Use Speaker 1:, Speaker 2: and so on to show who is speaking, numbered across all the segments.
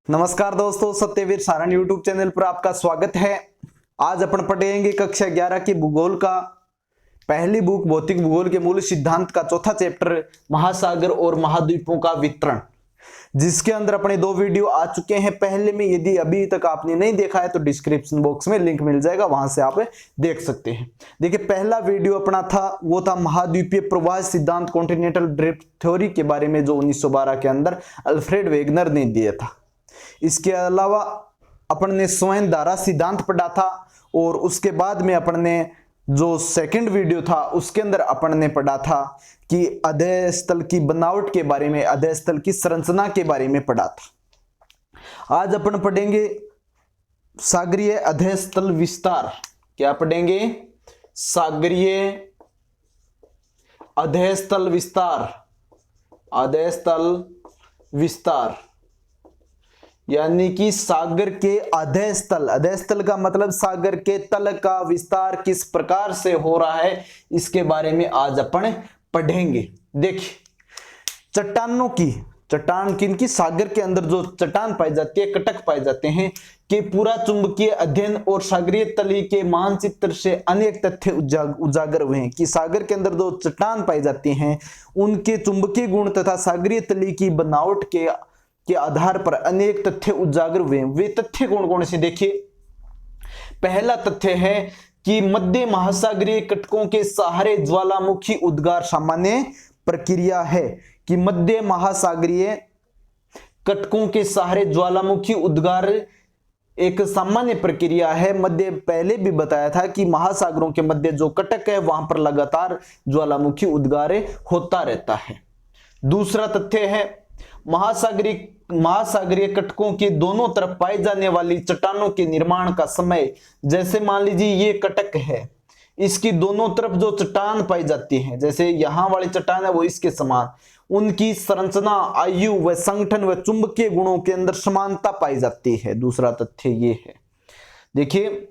Speaker 1: नमस्कार दोस्तों, Satyavir Saran YouTube channel पर आपका स्वागत है। आज अपन पढ़ेंगे कक्षा 11 की भूगोल का पहली बुक भौतिक भूगोल के मूल सिद्धांत का चौथा चैप्टर महासागर और महाद्वीपों का वितरण, जिसके अंदर अपने दो वीडियो आ चुके हैं पहले में। यदि अभी तक आपने नहीं देखा है तो डिस्क्रिप्शन बॉक्स में लिंक मिल जाएगा, वहां से आप देख सकते हैं। देखिए, पहला वीडियो अपना था वो था महाद्वीपीय प्रवाह सिद्धांत, कॉन्टिनेंटल ड्रिफ्ट थ्योरी के बारे में, जो 1912 के अंदर अल्फ्रेड वेगनर ने दिया था। इसके अलावा अपन ने स्वयं धारा सिद्धांत पढ़ा था, और उसके बाद में अपन ने जो सेकंड वीडियो था उसके अंदर अपन ने पढ़ा था कि अध्यय स्थल की बनावट के बारे में, अध्यय स्थल की संरचना के बारे में पढ़ा था। आज अपन पढ़ेंगे सागरीय अध्यय स्थल विस्तार। क्या पढ़ेंगे? सागरीय अध्यय स्थल विस्तार, अध्यय स्थल विस्तार यानी कि सागर के अध्यय स्थल। अध्यय स्थल का मतलब सागर के तल का विस्तार किस प्रकार से हो रहा है, इसके बारे में आज अपन पढ़ेंगे। देखिए, चट्टानों की, चट्टान किनकी? सागर के अंदर जो चट्टान पाई जाती है, कटक पाए जाते हैं, कि पूरा चुंबकीय अध्ययन और सागरीय तली के मानचित्र से अनेक तथ्य उजागर हुए हैं कि सागर के अंदर जो चट्टान पाई जाती हैं उनके चुंबकीय गुण तथा सागरीय तली की बनावट के आधार पर अनेक तथ्य उजागर हुए हैं। वे तथ्य कौन कौन से? देखिए, पहला तथ्य है कि मध्य महासागरीय कटकों के सहारे ज्वालामुखी उद्गार सामान्य प्रक्रिया है, कि मध्य महासागरीय कटकों के सहारे ज्वालामुखी उद्गार एक सामान्य प्रक्रिया है। मध्य, पहले भी बताया था कि महासागरों के मध्य जो कटक है वहां पर लगातार ज्वालामुखी उद्गार होता रहता है। दूसरा तथ्य है महासागरीय कटकों के दोनों तरफ पाए जाने वाली चट्टानों के निर्माण का समय, जैसे मान लीजिए ये कटक है, इसकी दोनों तरफ जो चट्टान पाई जाती है, जैसे यहां वाली चट्टान है वो इसके समान, उनकी संरचना, आयु व संगठन व चुंबकीय गुणों के अंदर समानता पाई जाती है। दूसरा तथ्य ये है, देखिए,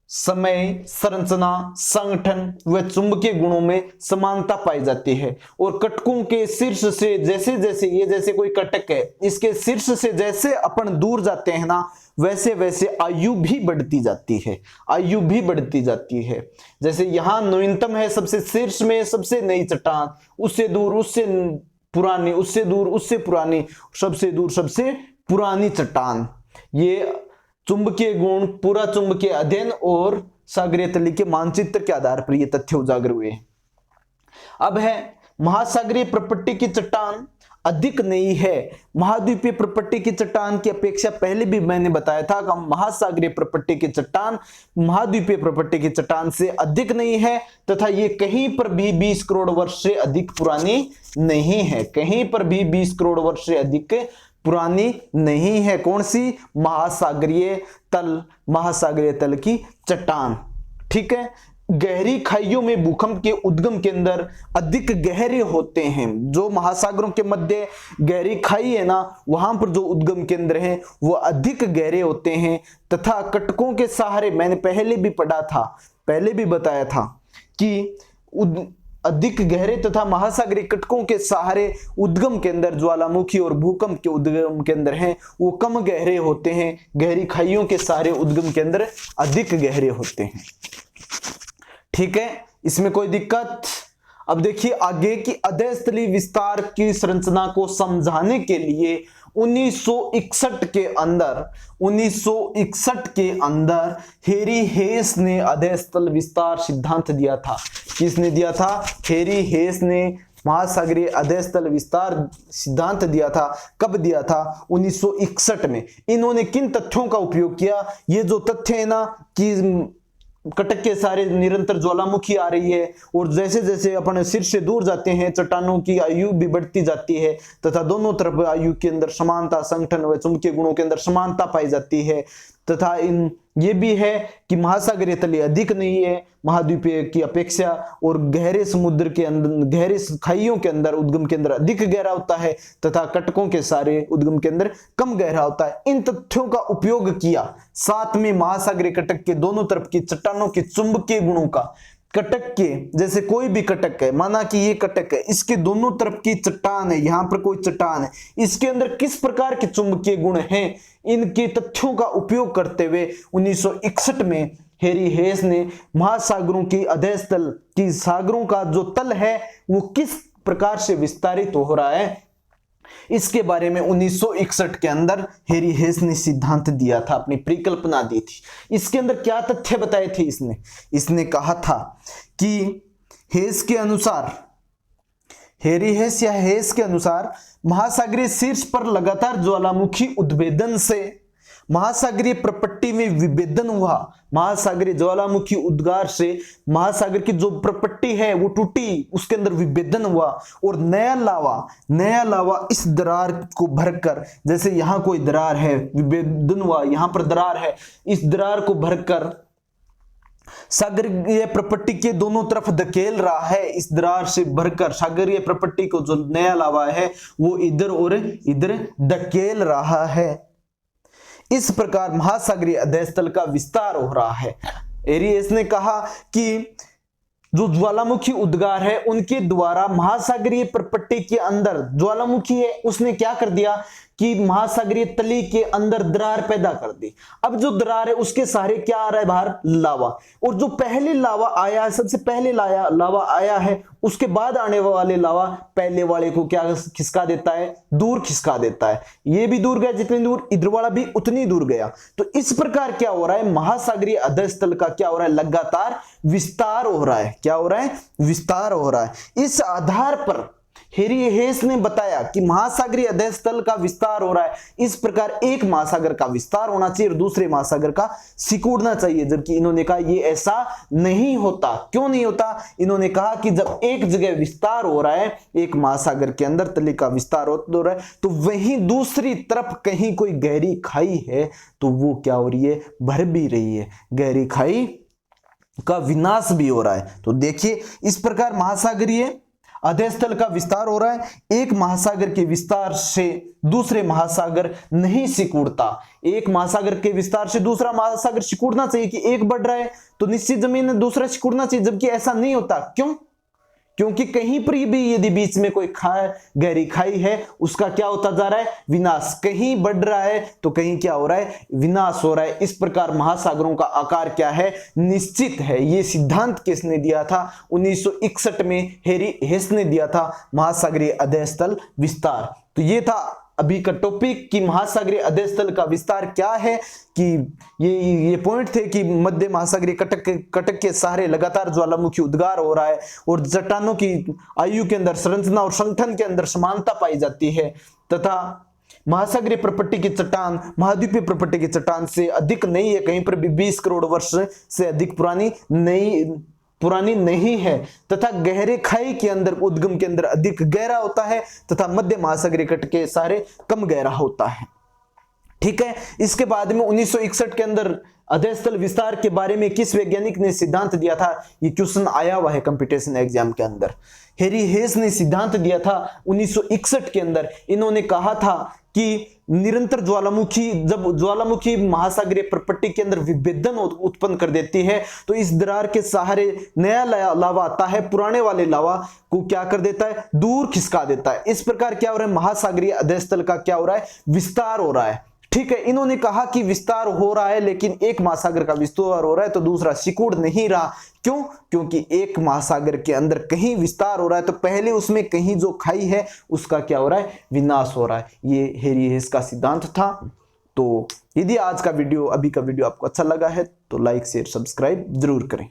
Speaker 1: समय, संरचना, संगठन व चुंबकीय गुणों में समानता पाई जाती है। और कटकों के शीर्ष से जैसे जैसे ये, जैसे कोई कटक है, इसके शीर्ष से जैसे अपन दूर जाते हैं ना, वैसे वैसे आयु भी बढ़ती जाती है, आयु भी बढ़ती जाती है। जैसे यहां न्यूनतम है, सबसे शीर्ष में सबसे नई चट्टान, उससे दूर उससे पुरानी, उससे दूर उससे पुरानी, सबसे दूर सबसे पुरानी चट्टान। ये चुंबकीय गुण, पूरा चुंबकीय अध्ययन और सागरीय तली के मानचित्र के आधार पर ये तथ्य उजागर हुए। अब है महासागरीय प्रपट्टी की चट्टान अधिक नई है। महाद्वीपीय प्रपट्टी की चट्टान की अपेक्षा पहले भी मैंने बताया था कि महासागरीय प्रपट्टी की चट्टान महाद्वीपीय प्रपट्टी की चट्टान से अधिक नई है, तथा ये कहीं पर भी 20 करोड़ वर्ष से अधिक पुरानी नहीं है। कहीं पर भी 20 करोड़ वर्ष से अधिक पुरानी नहीं है। कौन सी? महासागरीय तल, महासागरीय तल की चट्टान। ठीक है। गहरी खाइयों में भूकंप के उद्गम केंद्र अधिक गहरे होते हैं। जो महासागरों के मध्य गहरी खाई है ना, वहां पर जो उद्गम केंद्र हैं वो अधिक गहरे होते हैं, तथा कटकों के सहारे, मैंने पहले भी पढ़ा था, पहले भी बताया था कि अधिक गहरे तथा महासागरीय कटकों के सहारे उद्गम केंद्र ज्वालामुखी और भूकंप के उद्गम केंद्र हैं वो कम गहरे होते हैं। गहरी खाइयों के सहारे उद्गम केंद्र अधिक गहरे होते हैं। ठीक है, इसमें कोई दिक्कत? अब देखिए आगे की अध्यय स्थलीय विस्तार की संरचना को समझाने के लिए 1961 के अंदर हेरी हेस ने अध्यय स्थल विस्तार सिद्धांत दिया था। किसने दिया था? हेरी हेस ने महासागरीय अध्यय स्थल विस्तार सिद्धांत दिया था। कब दिया था? 1961 में। इन्होंने किन तथ्यों का उपयोग किया? ये जो तथ्य है ना कि कटक के सारे निरंतर ज्वालामुखी आ रही है, और जैसे जैसे अपन सिर से दूर जाते हैं चट्टानों की आयु भी बढ़ती जाती है, तथा दोनों तरफ आयु के अंदर समानता, संगठन व चुंबकीय गुणों के अंदर समानता पाई जाती है, तथा ये भी है कि महासागरीय तली अधिक नहीं है महाद्वीपीय की अपेक्षा, और गहरे समुद्र के अंदर, गहरे खाइयों के अंदर उद्गम केंद्र अधिक गहरा होता है, तथा कटकों के सारे उद्गम केंद्र कम गहरा होता है। इन तथ्यों का उपयोग किया। साथ में महासागरीय कटक के दोनों तरफ की चट्टानों के चुंबकीय गुणों का कटक के, जैसे कोई भी कटक है, माना कि ये कटक है, इसके दोनों तरफ की चट्टान है, यहां पर कोई चट्टान है, इसके अंदर किस प्रकार के चुंबकीय गुण हैं, इनके तथ्यों का उपयोग करते हुए 1961 में हेरी हेस ने महासागरों की अधेश तल की सागरों का जो तल है वो किस प्रकार से विस्तारित हो रहा है, इसके बारे में 1961 के अंदर हेरी हेस ने सिद्धांत दिया था, अपनी परिकल्पना दी थी। इसके अंदर क्या तथ्य बताए थे इसने कहा था कि हेस के अनुसार, हेरी हेस या हेस के अनुसार महासागरीय शीर्ष पर लगातार ज्वालामुखी उद्भेदन से महासागरीय प्रपट्टी में विभेदन हुआ, महासागरीय ज्वालामुखी उद्गार से महासागर की जो प्रपट्टी है वो टूटी, उसके अंदर विभेदन हुआ और नया लावा इस दरार को भरकर, जैसे यहां कोई दरार है, विभेदन हुआ, यहां पर दरार है, इस दरार को भरकर सागरीय प्रपट्टी के दोनों तरफ धकेल रहा है, इस दरार से भरकर सागरीय प्रपट्टी को जो नया लावा है वो इधर और इधर धकेल रहा है। इस प्रकार महासागरीय अधेश तल का विस्तार हो रहा है। हेरी हेस ने कहा कि जो ज्वालामुखी उद्गार है उनके द्वारा महासागरीय प्रपट्टी के अंदर ज्वालामुखी है, उसने क्या कर दिया कि महासागरीय तली के अंदर दरार पैदा कर दी। अब जो दरार है उसके सहारे क्या आ रहा है बाहर, लावा, और जो पहले लावा आया है, सबसे पहले लावा आया है, उसके बाद आने वाले लावा पहले वाले को क्या खिसका देता है, दूर खिसका देता है। ये भी दूर गया जितनी दूर, इधर वाला भी उतनी दूर गया। तो इस प्रकार क्या हो रहा है, महासागरीय अधेश तल का क्या हो रहा है, लगातार विस्तार हो रहा है। क्या हो रहा है, विस्तार हो रहा है। इस आधार पर हेरी हेस ने बताया कि महासागरीय अधेश तल का विस्तार हो रहा है, इस प्रकार एक महासागर का विस्तार होना चाहिए और दूसरे महासागर का सिकुड़ना चाहिए, जबकि इन्होंने कहा ये ऐसा नहीं होता। क्यों नहीं होता, इन्होंने कहा कि जब एक जगह विस्तार हो रहा है, एक महासागर के अंदर तली का विस्तार हो रहा है, तो वहीं दूसरी तरफ कहीं कोई गहरी खाई है तो वो क्या हो रही है, भर भी रही है, गहरी खाई का विनाश भी हो रहा है। तो देखिए इस प्रकार महासागरीय अधेश तल का विस्तार हो रहा है। एक महासागर के विस्तार से दूसरे महासागर नहीं सिकुड़ता, एक महासागर के विस्तार से दूसरा महासागर सिकुड़ना चाहिए कि एक बढ़ रहा है तो निश्चित जमीन में दूसरा सिकुड़ना चाहिए, जबकि ऐसा नहीं होता। क्यों, क्योंकि कहीं पर भी यदि बीच में कोई गहरी खाई है उसका क्या होता जा रहा है, विनाश। कहीं बढ़ रहा है तो कहीं क्या हो रहा है, विनाश हो रहा है। इस प्रकार महासागरों का आकार क्या है, निश्चित है। ये सिद्धांत किसने दिया था, 1961 में हेरी हेस ने दिया था, महासागरीय अधेश तल विस्तार। तो ये था अभी का टॉपिक कि महासागरीय अधेश तल का विस्तार क्या है, कि ये पॉइंट थे कि मध्य महासागरीय कटक के सहारे लगातार ज्वालामुखी उद्गार हो रहा है और चट्टानों की आयु के अंदर, संरचना और संगठन के अंदर समानता पाई जाती है, तथा महासागरीय प्रपट्टी की चट्टान महाद्वीपीय प्रपट्टी की चट्टान से अधिक नहीं है, कहीं पर भी 20 करोड़ वर्ष से अधिक पुरानी नहीं है, तथा गहरे खाई के अंदर, उद्गम के अंदर अधिक गहरा होता है, तथा मध्य महासागरीय कट के सहारे कम गहरा होता है। ठीक है। इसके बाद में 1961 के अंदर अधेश तल विस्तार के बारे में किस वैज्ञानिक ने सिद्धांत दिया था, ये क्वेश्चन आया हुआ है कंपटीशन एग्जाम के अंदर। हेरी हेस ने सिद्धांत दिया था 1961 के अंदर। इन्होंने कहा था कि निरंतर ज्वालामुखी, जब ज्वालामुखी महासागरीय प्रपट्टी के अंदर विभेदन उत्पन्न कर देती है तो इस दरार के सहारे नया लावा आता है, पुराने वाले लावा को क्या कर देता है, दूर खिसका देता है। इस प्रकार क्या हो रहा है, महासागरीय अधेश तल का क्या हो रहा है, विस्तार हो रहा है। ठीक है। इन्होंने कहा कि विस्तार हो रहा है, लेकिन एक महासागर का विस्तार हो रहा है तो दूसरा सिकुड़ नहीं रहा। क्यों, क्योंकि एक महासागर के अंदर कहीं विस्तार हो रहा है तो पहले उसमें कहीं जो खाई है उसका क्या हो रहा है, विनाश हो रहा है। ये हेरी हेस का सिद्धांत था। तो यदि आज का वीडियो, अभी का वीडियो आपको अच्छा लगा है तो लाइक शेयर सब्सक्राइब जरूर करें।